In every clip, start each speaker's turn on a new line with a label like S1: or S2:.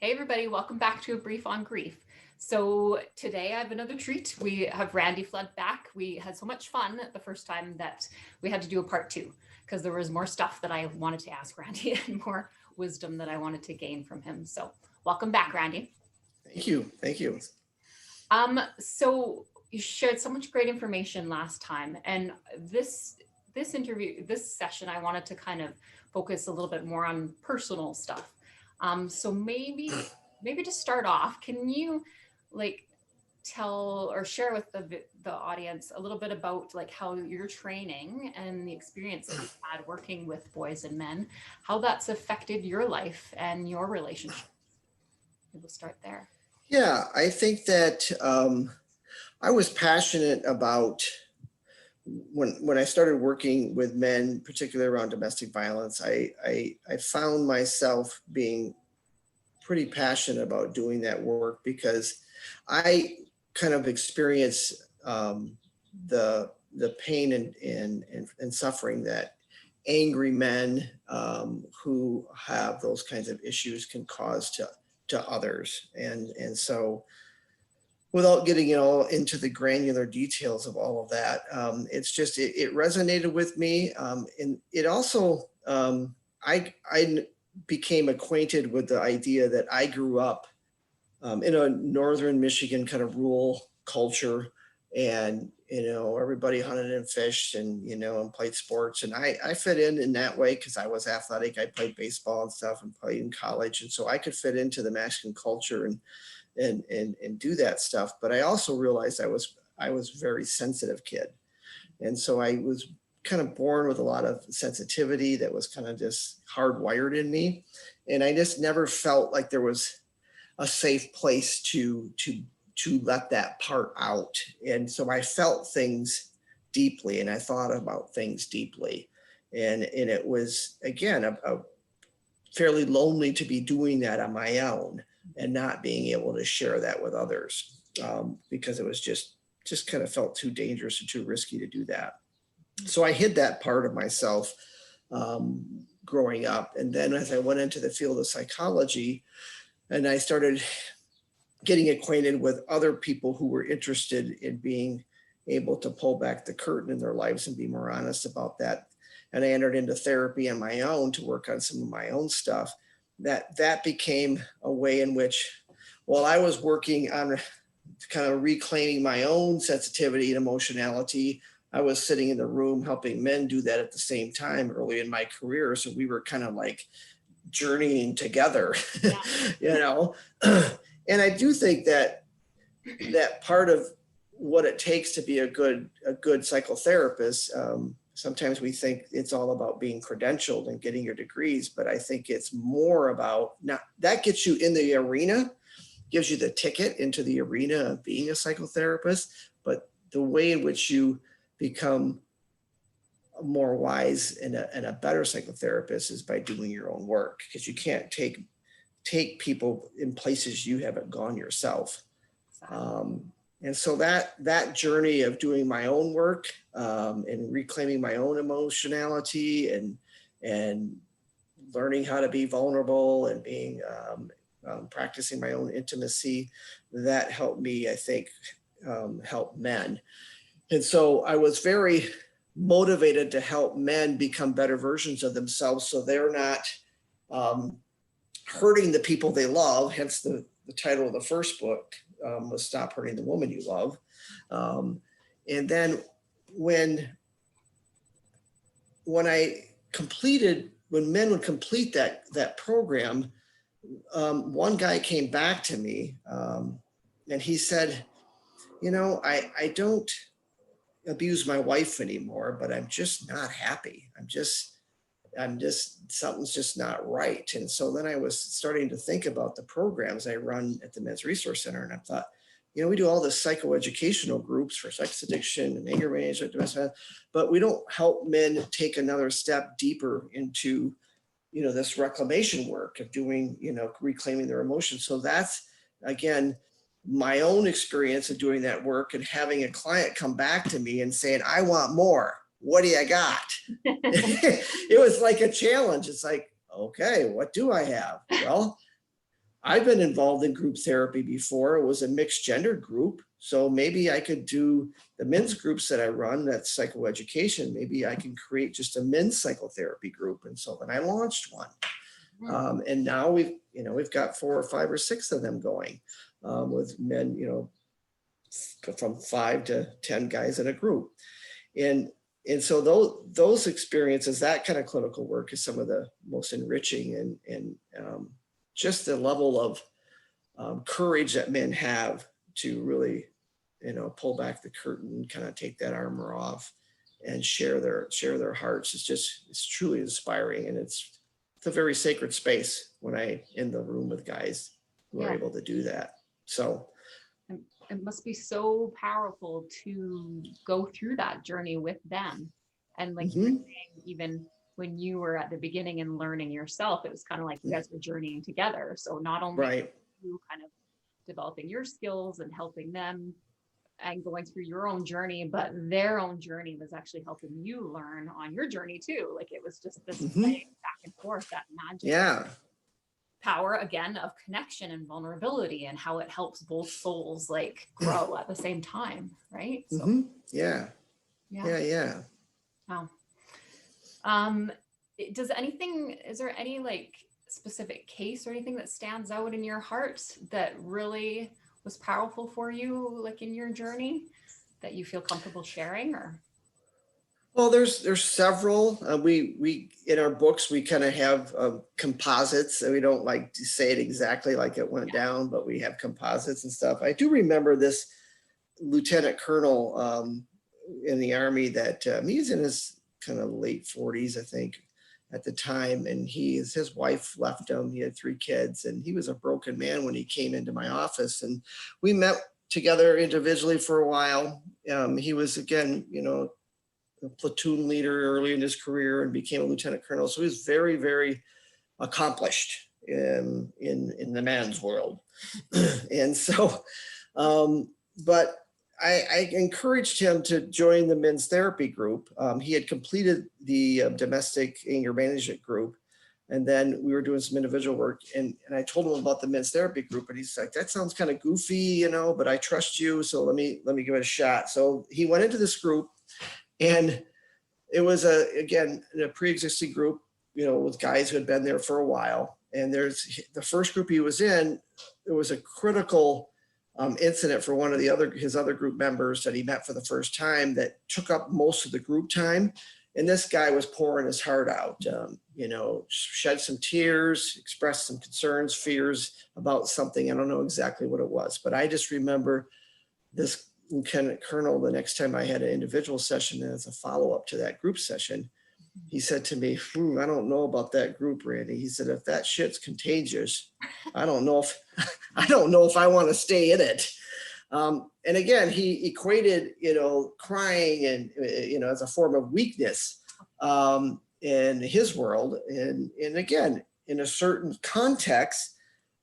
S1: Hey everybody, welcome back to A Brief on Grief. So today I have another treat. We have Randy Flood back. We had so much fun the first time that we had to do a part two because there was more stuff that I wanted to ask Randy and more wisdom that I wanted to gain from him. So welcome back, Randy.
S2: Thank you. Thank you.
S1: So you shared so much great information last time, and this session, I wanted to kind of focus a little bit more on personal stuff. So maybe to start off, can you like tell or share with the audience a little bit about like how your training and the experience that you've had working with boys and men, how that's affected your life and your relationship? We'll start there.
S2: Yeah, I think that I was passionate about when I started working with men, particularly around domestic violence. I found myself being pretty passionate about doing that work because I kind of experience the pain and suffering that angry men who have those kinds of issues can cause to others. And so without getting all into the granular details of all of that, it's just, it resonated with me. And it also, I became acquainted with the idea that I grew up in a northern Michigan kind of rural culture, and everybody hunted and fished and played sports, and I fit in that way because I was athletic. I played baseball and stuff and played in college, and so I could fit into the masculine culture and do that stuff. But I also realized I was a very sensitive kid, and so I was kind of born with a lot of sensitivity that was kind of just hardwired in me, and I just never felt like there was a safe place to let that part out. And so I felt things deeply, and I thought about things deeply, and it was again a fairly lonely to be doing that on my own and not being able to share that with others, because it was just kind of felt too dangerous and too risky to do that. So I hid that part of myself growing up. And then as I went into the field of psychology and I started getting acquainted with other people who were interested in being able to pull back the curtain in their lives and be more honest about that, and I entered into therapy on my own to work on some of my own stuff, that became a way in which, while I was working on kind of reclaiming my own sensitivity and emotionality, I was sitting in the room helping men do that at the same time early in my career. So we were kind of like journeying together,
S1: Yeah.
S2: And I do think that part of what it takes to be a good psychotherapist, sometimes we think it's all about being credentialed and getting your degrees, but I think it's more about, not that gets you in the arena, gives you the ticket into the arena of being a psychotherapist, but the way in which you become more wise and a better psychotherapist is by doing your own work, because you can't take people in places you haven't gone yourself. And so that journey of doing my own work and reclaiming my own emotionality and learning how to be vulnerable and being practicing my own intimacy, that helped me, I think, help men. And so I was very motivated to help men become better versions of themselves, so they're not hurting the people they love, hence the title of the first book was Stop Hurting the Woman You Love. And then when men would complete that program, one guy came back to me and he said, I don't abuse my wife anymore, but I'm just not happy. Something's just not right. And so then I was starting to think about the programs I run at the Men's Resource Center. And I thought, we do all this psychoeducational groups for sex addiction and anger management, but we don't help men take another step deeper into, this reclamation work of doing, reclaiming their emotions. So that's, again, my own experience of doing that work and having a client come back to me and saying, I want more. What do you got? It was like a challenge. It's like, okay, what do I have? Well, I've been involved in group therapy before. It was a mixed gender group. So maybe I could do the men's groups that I run, that's psychoeducation. Maybe I can create just a men's psychotherapy group. And so then I launched one. And now we've got 4 or 5 or 6 of them going with men, from 5 to 10 guys in a group. And so those experiences, that kind of clinical work is some of the most enriching and just the level of courage that men have to really, pull back the curtain, kind of take that armor off and share their hearts. It's truly inspiring. And it's a very sacred space when I in the room with guys who are able to do that. So
S1: it must be so powerful to go through that journey with them. And like you were saying, even when you were at the beginning and learning yourself, it was kind of like you guys were journeying together. So not only you kind of developing your skills and helping them and going through your own journey, but their own journey was actually helping you learn on your journey too. Like it was just this back and forth, that magic power again of connection and vulnerability, and how it helps both souls like grow at the same time, right? So
S2: yeah.
S1: Wow. Is there any like specific case or anything that stands out in your heart that really was powerful for you, like in your journey, that you feel comfortable sharing? Or
S2: well, there's several. We in our books we kind of have composites, and we don't like to say it exactly like it went down, but we have composites and stuff. I do remember this lieutenant colonel in the Army that he was in his kind of late 40s, I think, at the time, and his wife left him. He had 3 kids, and he was a broken man when he came into my office, and we met together individually for a while. He was again, a platoon leader early in his career and became a lieutenant colonel. So he was very, very accomplished in the man's world. And so, but I encouraged him to join the men's therapy group. He had completed the domestic anger management group. And then we were doing some individual work, and I told him about the men's therapy group, and he's like, that sounds kind of goofy, but I trust you. So let me give it a shot. So he went into this group, and it was a pre-existing group, with guys who had been there for a while. And there's the first group he was in, it was a critical incident for one of his other group members that he met for the first time that took up most of the group time. And this guy was pouring his heart out, shed some tears, expressed some concerns, fears about something. I don't know exactly what it was, but I just remember this lieutenant colonel, the next time I had an individual session as a follow-up to that group session, he said to me, I don't know about that group, Randy. He said, if that shit's contagious, I don't know if I want to stay in it. And again, he equated, crying and, as a form of weakness in his world. And again, in a certain context,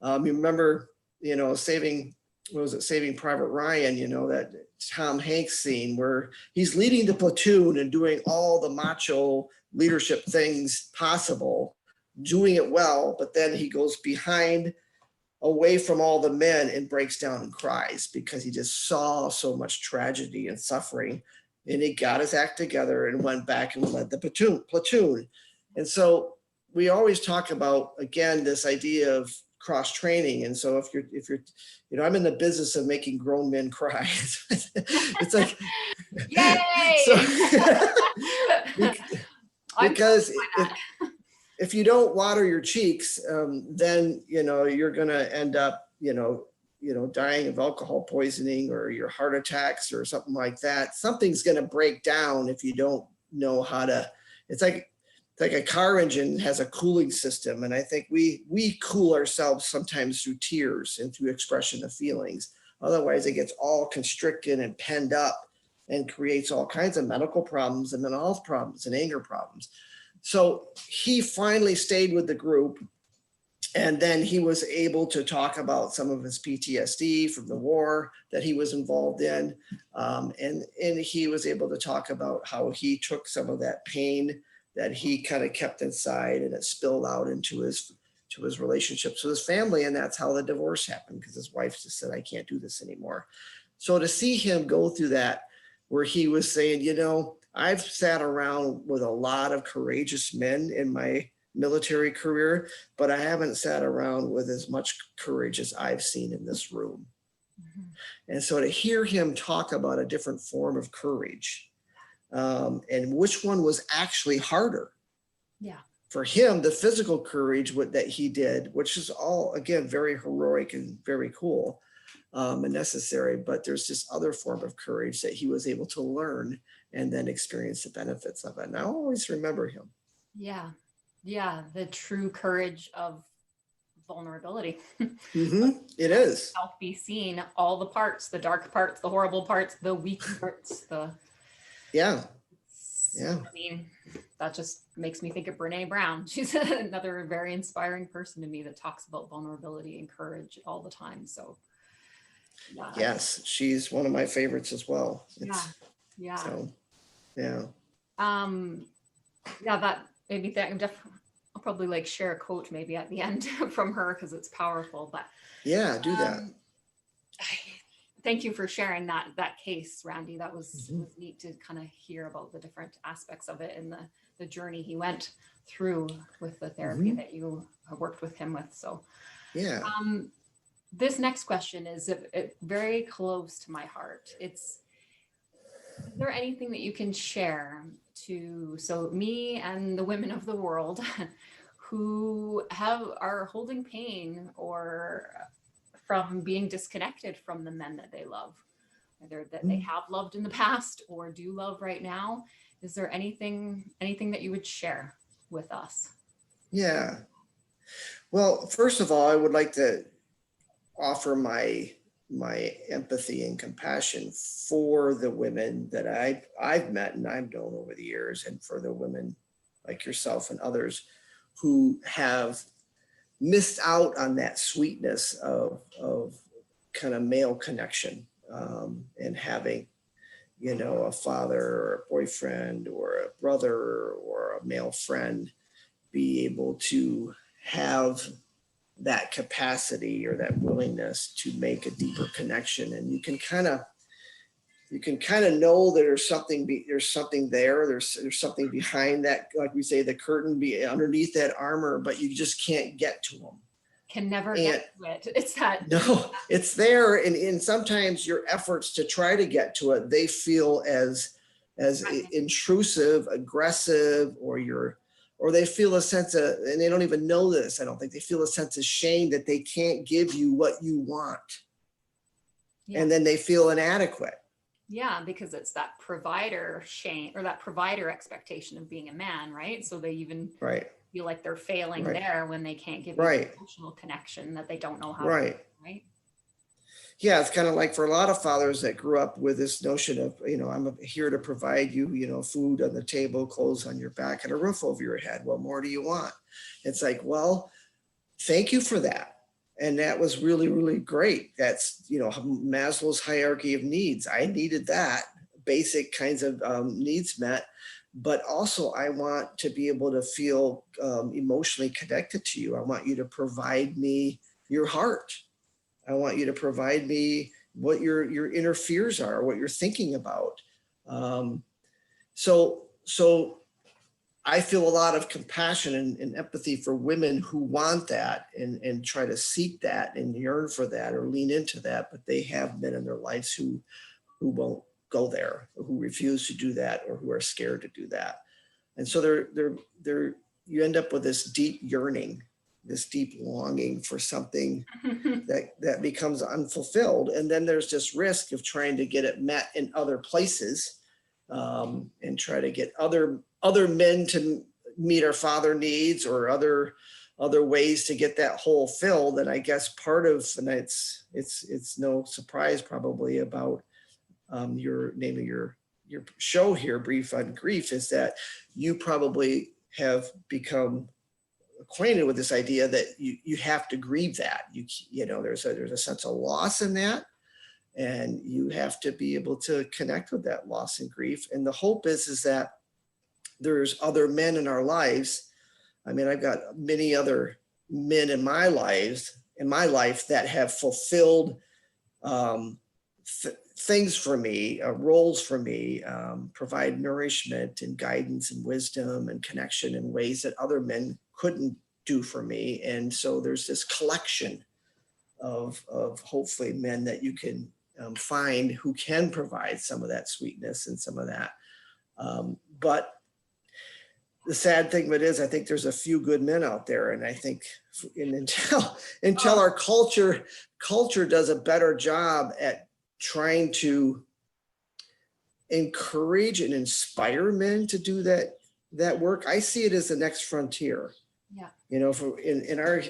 S2: you remember, Saving Private Ryan, that Tom Hanks scene where he's leading the platoon and doing all the macho leadership things possible, doing it well, but then he goes behind, away from all the men, and breaks down and cries because he just saw so much tragedy and suffering. And he got his act together and went back and led the platoon. And so we always talk about, again, this idea of cross training. And so if you're, I'm in the business of making grown men cry. It's like,
S1: yay!
S2: Because if you don't water your cheeks, then, you're going to end up, dying of alcohol poisoning or your heart attacks or something like that. Something's going to break down if you don't know how to. It's like a car engine has a cooling system. And I think we cool ourselves sometimes through tears and through expression of feelings. Otherwise it gets all constricted and penned up and creates all kinds of medical problems and mental health problems and anger problems. So he finally stayed with the group, and then he was able to talk about some of his PTSD from the war that he was involved in. And he was able to talk about how he took some of that pain that he kind of kept inside, and it spilled out into his to his relationships with his family. And that's how the divorce happened, because his wife just said, I can't do this anymore. So to see him go through that, where he was saying, I've sat around with a lot of courageous men in my military career, but I haven't sat around with as much courage as I've seen in this room.
S1: Mhm.
S2: And so to hear him talk about a different form of courage, and which one was actually harder.
S1: Yeah.
S2: For him, the physical courage that he did, which is all, again, very heroic and very cool, and necessary, but there's this other form of courage that he was able to learn and then experience the benefits of it. And I always remember him.
S1: Yeah. Yeah. The true courage of vulnerability.
S2: It is.
S1: Self be seen, all the parts, the dark parts, the horrible parts, the weak parts,
S2: Yeah.
S1: I mean, that just makes me think of Brene Brown. She's another very inspiring person to me that talks about vulnerability and courage all the time. So yeah.
S2: Yes, she's one of my favorites as well.
S1: Yeah.
S2: So, yeah.
S1: Yeah, that maybe that I'll probably like share a quote maybe at the end from her because it's powerful. But
S2: Yeah, do that.
S1: Thank you for sharing that case, Randy. That was neat to kind of hear about the different aspects of it and the journey he went through with the therapy that you worked with him with. So
S2: yeah.
S1: This next question is very close to my heart. Is there anything that you can share so me and the women of the world who are holding pain or from being disconnected from the men that they love, either that they have loved in the past or do love right now? Is there anything that you would share with us?
S2: Yeah. Well, first of all, I would like to offer my empathy and compassion for the women that I've met and I've known over the years, and for the women like yourself and others who have missed out on that sweetness of kind of male connection, and having, a father or a boyfriend or a brother or a male friend be able to have that capacity or that willingness to make a deeper connection. And you can kind of know that there's something there. There's something behind that, like we say, the curtain be underneath that armor, but you just can't get to them.
S1: Can never get to it. It's that.
S2: No, it's there. And sometimes your efforts to try to get to it, they feel as intrusive, aggressive, or they feel a sense of, and they don't even know this, I don't think, they feel a sense of shame that they can't give you what you want. Yeah. And then they feel inadequate.
S1: Yeah, because it's that provider shame or that provider expectation of being a man, right? So they even feel like they're failing there when they can't give you the emotional connection that they don't know how to do, right?
S2: Yeah, it's kind of like for a lot of fathers that grew up with this notion of, I'm here to provide you, food on the table, clothes on your back, and a roof over your head. What more do you want? It's like, well, thank you for that. And that was really, really great. That's, Maslow's hierarchy of needs. I needed that, basic kinds of needs met. But also I want to be able to feel emotionally connected to you. I want you to provide me your heart. I want you to provide me what your inner fears are, what you're thinking about. So I feel a lot of compassion and empathy for women who want that and try to seek that and yearn for that or lean into that, but they have men in their lives who won't go there, or who refuse to do that, or who are scared to do that. And so you end up with this deep yearning, this deep longing for something that becomes unfulfilled. And then there's this risk of trying to get it met in other places, and try to get other men to meet our father needs, or other ways to get that hole filled. And I guess part of, and it's no surprise probably about your name of your show here, Brief on Grief, is that you probably have become acquainted with this idea that you have to grieve that. There's a sense of loss in that, and you have to be able to connect with that loss and grief. And the hope is that there's other men in our lives. I mean, I've got many other men in my life that have fulfilled things for me, roles for me, provide nourishment and guidance and wisdom and connection in ways that other men couldn't do for me. And so there's this collection of hopefully men that you can find who can provide some of that sweetness and some of that. But the sad thing of it is, I think there's a few good men out there, and I think until our culture does a better job at trying to encourage and inspire men to do that work, I see it as the next frontier.
S1: Yeah.
S2: You know, for in our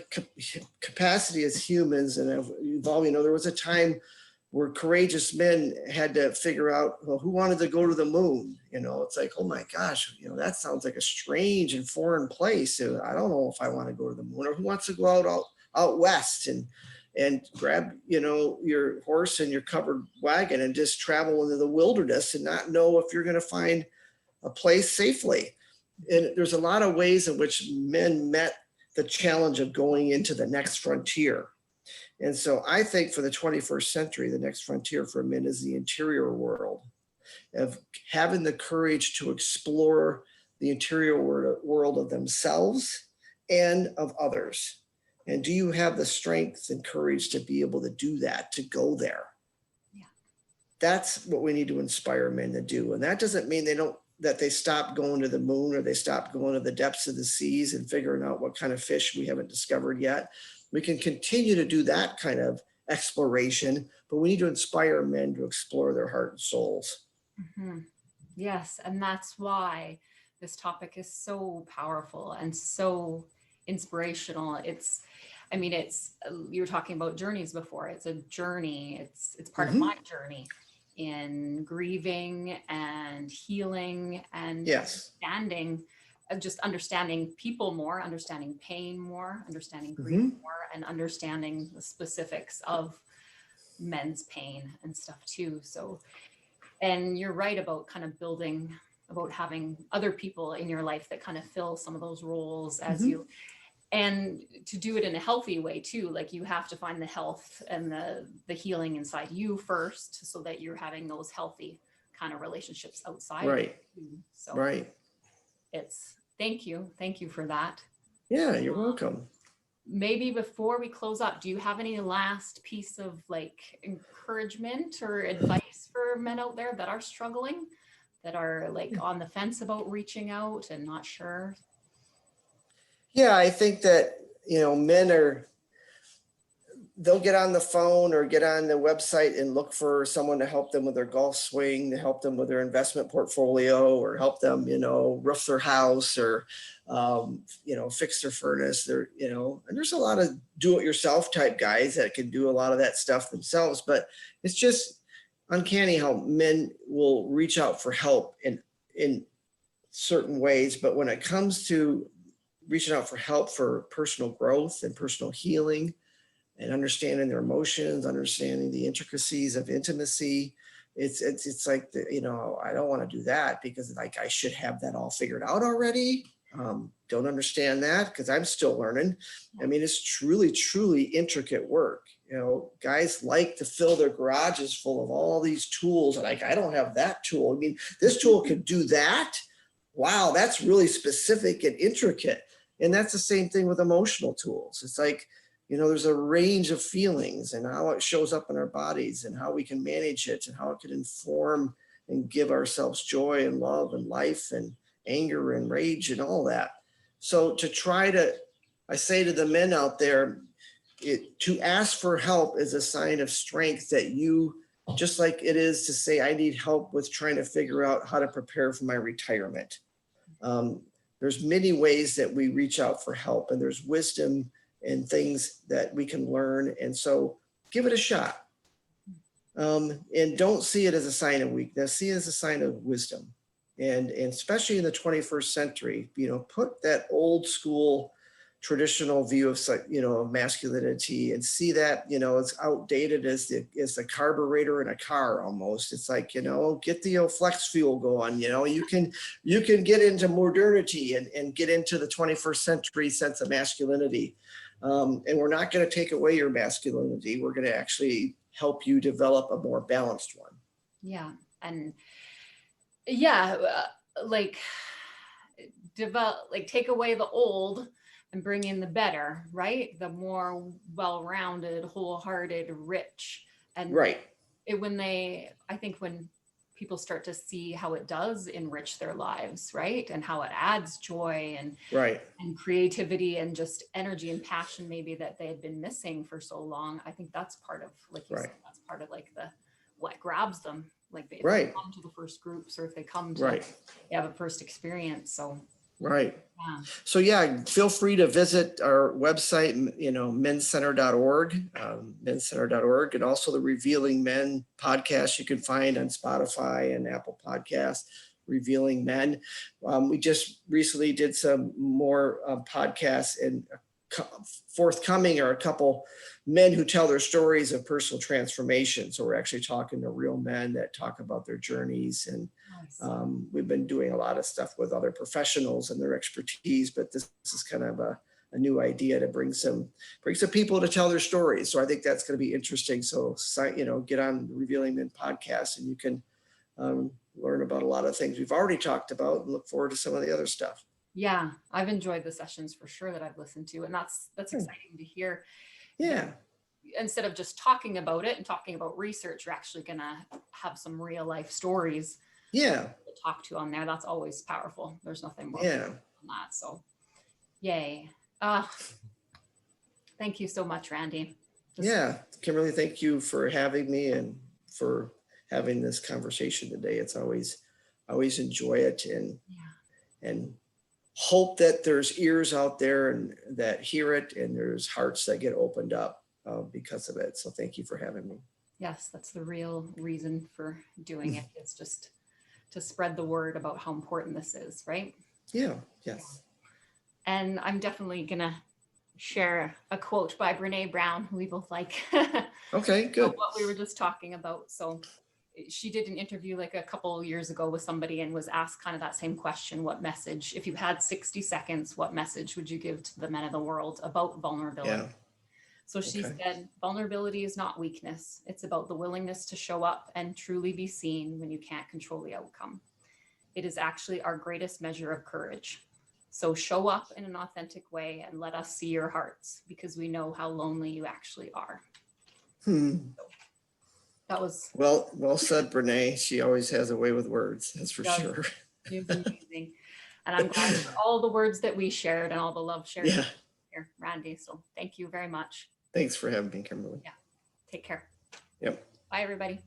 S2: capacity as humans and evolving, there was a time where courageous men had to figure out, well, who wanted to go to the moon? It's like, oh my gosh, that sounds like a strange and foreign place. I don't know if I want to go to the moon. Or who wants to go out west and grab, your horse and your covered wagon and just travel into the wilderness and not know if you're going to find a place safely. And there's a lot of ways in which men met the challenge of going into the next frontier. And so I think for the 21st century, the next frontier for men is the interior world, of having the courage to explore the interior world of themselves and of others. And do you have the strength and courage to be able to do that, to go there?
S1: Yeah.
S2: That's what we need to inspire men to do. And that doesn't mean that they stop going to the moon or they stop going to the depths of the seas and figuring out what kind of fish we haven't discovered yet. We can continue to do that kind of exploration, but we need to inspire men to explore their heart and souls.
S1: Mm-hmm. Yes. And that's why this topic is so powerful and so inspirational. You were talking about journeys before. It's a journey. It's part of my journey in grieving and healing and understanding people more, understanding pain more, understanding grief more, and understanding the specifics of men's pain and stuff too. So, and you're right about kind of about having other people in your life that kind of fill some of those roles as you, and to do it in a healthy way too. Like you have to find the health and the healing inside you first, so that you're having those healthy kind of relationships outside.
S2: Right.
S1: So
S2: right.
S1: Thank you for that.
S2: Yeah, you're welcome.
S1: Maybe before we close up, do you have any last piece of like encouragement or advice for men out there that are struggling, that are like on the fence about reaching out and not sure?
S2: Yeah, I think that, men they'll get on the phone or get on the website and look for someone to help them with their golf swing, to help them with their investment portfolio, or help them, roof their house, or, fix their furnace. And there's a lot of do-it-yourself type guys that can do a lot of that stuff themselves, but it's just uncanny how men will reach out for help in certain ways. But when it comes to reaching out for help for personal growth and personal healing, and understanding their emotions, understanding the intricacies of intimacy, it's like, I don't want to do that because like I should have that all figured out already. Don't understand that because I'm still learning. I mean, it's truly, truly intricate work. Guys like to fill their garages full of all these tools. And like, I don't have that tool. I mean, this tool could do that. Wow, that's really specific and intricate. And that's the same thing with emotional tools. It's like, there's a range of feelings and how it shows up in our bodies and how we can manage it and how it can inform and give ourselves joy and love and life and anger and rage and all that. So I say to the men out there, to ask for help is a sign of strength, that you, just like it is to say, I need help with trying to figure out how to prepare for my retirement. There's many ways that we reach out for help, and there's wisdom and things that we can learn. And so give it a shot. And don't see it as a sign of weakness, see it as a sign of wisdom. And especially in the 21st century, put that old school traditional view of masculinity and see that, it's outdated as the carburetor in a car almost. It's like, get the flex fuel going, you can get into modernity and get into the 21st century sense of masculinity. And we're not going to take away your masculinity. We're going to actually help you develop a more balanced one.
S1: Yeah. And yeah, like take away the old and bring in the better, right? The more well-rounded, wholehearted, rich. And
S2: Right.
S1: I think when people start to see how it does enrich their lives, right? And how it adds joy
S2: Right.
S1: and creativity and just energy and passion maybe that they had been missing for so long. I think that's part of, like you
S2: Right.
S1: said, that's part of like what grabs them, like if
S2: Right.
S1: they come to the first groups or if they come to
S2: Right.
S1: they have a first experience. So
S2: Right.
S1: yeah.
S2: So yeah, feel free to visit our website, menscenter.org, menscenter.org, and also the Revealing Men podcast you can find on Spotify and Apple Podcasts, Revealing Men. We just recently did some more podcasts, and forthcoming are a couple men who tell their stories of personal transformation. So we're actually talking to real men that talk about their journeys, and we've been doing a lot of stuff with other professionals and their expertise, but this is kind of a new idea to bring some people to tell their stories. So I think that's going to be interesting. So, get on the Revealing Men podcast, and you can learn about a lot of things we've already talked about, and look forward to some of the other stuff.
S1: Yeah, I've enjoyed the sessions for sure that I've listened to, and that's exciting to hear.
S2: Yeah.
S1: Instead of just talking about it and talking about research, you're actually going to have some real life stories.
S2: Yeah.
S1: To talk to on there. That's always powerful. There's nothing more
S2: than
S1: that. So, yay. Thank you so much, Randy.
S2: Kimberly, thank you for having me and for having this conversation today. It's always enjoy it, and hope that there's ears out there and that hear it, and there's hearts that get opened up because of it. So thank you for having me.
S1: Yes, that's the real reason for doing it. It's just to spread the word about how important this is, right?
S2: Yeah. Yes.
S1: And I'm definitely gonna share a quote by Brene Brown, who we both like.
S2: Okay, good.
S1: What we were just talking about. So she did an interview like a couple of years ago with somebody and was asked kind of that same question: what message, if you had 60 seconds, what message would you give to the men of the world about vulnerability?
S2: Yeah.
S1: So she said, vulnerability is not weakness. It's about the willingness to show up and truly be seen when you can't control the outcome. It is actually our greatest measure of courage. So show up in an authentic way and let us see your hearts, because we know how lonely you actually are. So that was
S2: well said, Brene. She always has a way with words. That's for sure.
S1: It was amazing. And I'm glad for all the words that we shared and all the love shared here, Randy. So thank you very much.
S2: Thanks for having me, Kimberly.
S1: Yeah. Take care.
S2: Yep.
S1: Bye, everybody.